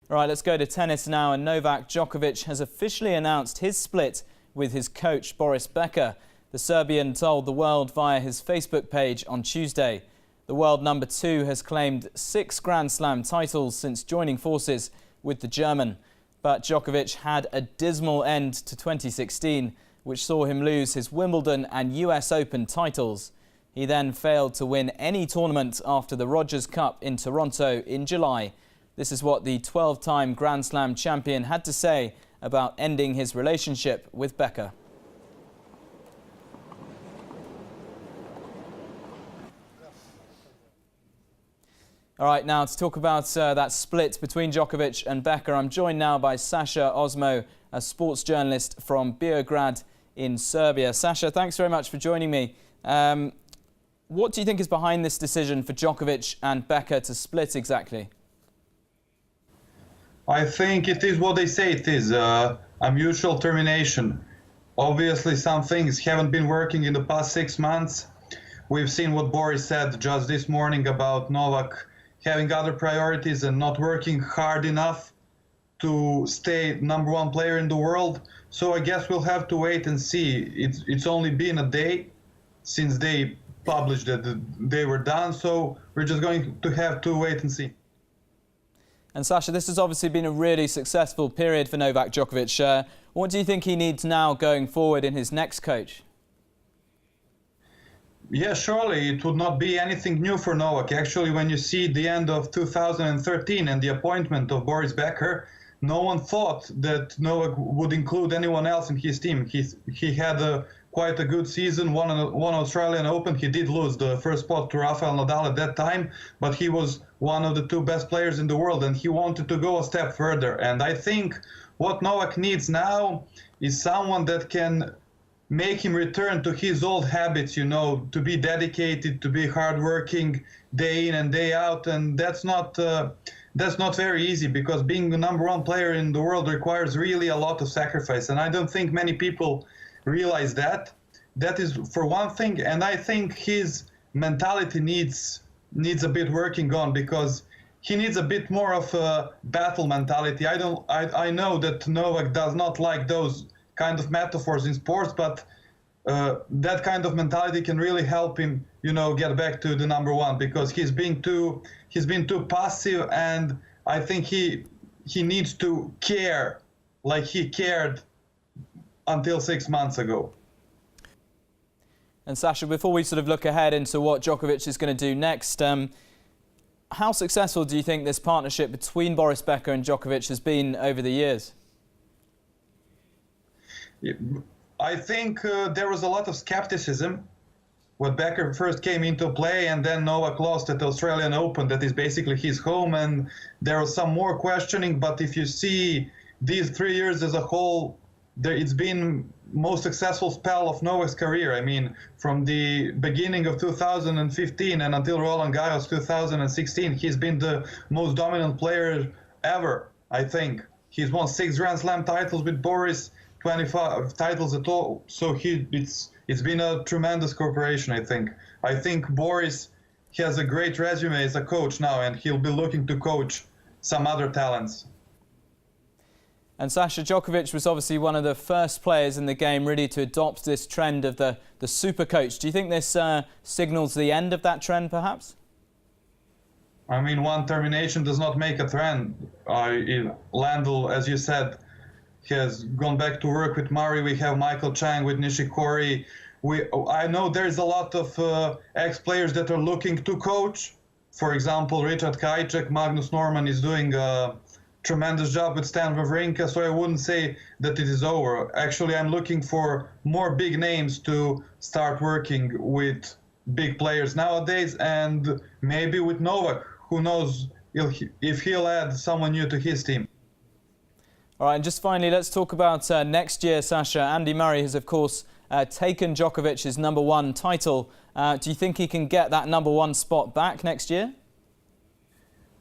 All right, let's go to tennis now, and Novak Djokovic has officially announced his split with his coach Boris Becker. The Serbian told the world via his Facebook page on Tuesday. The world number 2 has claimed 6 Grand Slam titles since joining forces with the German. But Djokovic had a dismal end to 2016, which saw him lose his Wimbledon and US Open titles. He then failed to win any tournament after the Rogers Cup in Toronto in July. This is what the 12-time Grand Slam champion had to say about ending his relationship with Becker. All right, now to talk about that split between Djokovic and Becker, I'm joined now by Sasa Ozmo, a sports journalist from Beograd in Serbia. Sasa, thanks very much for joining me. What do you think is behind this decision for Djokovic and Becker to split exactly? I think it is what they say it is, a mutual termination. Obviously, some things haven't been working in the past 6 months. We've seen what Boris said just this morning about Novak having other priorities and not working hard enough to stay #1 player in the world. So I guess we'll have to wait and see. It's only been a day since they published that they were done, so we're just going to have to wait and see. And Sasa, this has obviously been a really successful period for Novak Djokovic. What do you think he needs now going forward in his next coach? Yeah, surely it would not be anything new for Novak. Actually, when you see the end of 2013 and the appointment of Boris Becker, no one thought that Novak would include anyone else in his team. He had quite a good season, won Australian Open. He did lose the first spot to Rafael Nadal at that time, but he was one of the 2 best players in the world, and he wanted to go a step further. And I think what Novak needs now is someone that can make him return to his old habits, you know, to be dedicated, to be hardworking day in and day out. And that's not very easy, because being the #1 player in the world requires really a lot of sacrifice. And I don't think many people realize that. That is for one thing. And I think his mentality needs a bit working on, because he needs a bit more of a battle mentality. I know that Novak does not like those kind of metaphors in sports, but that kind of mentality can really help him, you know, get back to the #1, because he's been too passive, and I think he needs to care like he cared until 6 months ago. And Sasa, before we sort of look ahead into what Djokovic is going to do next, how successful do you think this partnership between Boris Becker and Djokovic has been over the years? I think there was a lot of skepticism when Becker first came into play, and then Novak lost at the Australian Open. That is basically his home, and there was some more questioning. But if you see these 3 years as a whole, it's been most successful spell of Novak's career. I mean, from the beginning of 2015 and until Roland Garros 2016, he's been the most dominant player ever, I think. He's won 6 Grand Slam titles with Boris, 25 titles at all. So it's been a tremendous cooperation, I think. I think Boris has a great resume as a coach now, and he'll be looking to coach some other talents. And Sasa, Djokovic was obviously one of the first players in the game really to adopt this trend of the super coach. Do you think this signals the end of that trend, perhaps? I mean, one termination does not make a trend. Landl, as you said, has gone back to work with Murray. We have Michael Chang with Nishikori. I know there's a lot of ex-players that are looking to coach. For example, Richard Krajicek, Magnus Norman is doing a tremendous job with Stan Wawrinka, so I wouldn't say that it is over. Actually, I'm looking for more big names to start working with big players nowadays, and maybe with Novak. Who knows if he'll add someone new to his team. All right, and just finally, let's talk about next year, Sasa. Andy Murray has, of course, taken Djokovic's #1 title. Do you think he can get that #1 spot back next year?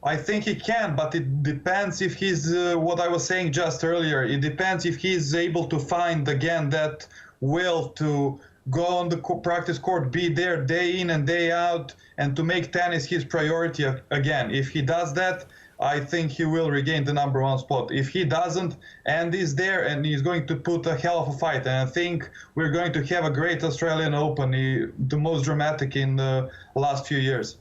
I think he can, but it depends if he's, what I was saying just earlier, it depends if he's able to find again that will to go on the practice court, be there day in and day out, and to make tennis his priority again. If he does that, I think he will regain the #1 spot. If he doesn't, and is there, and he's going to put a hell of a fight, and I think we're going to have a great Australian Open, the most dramatic in the last few years.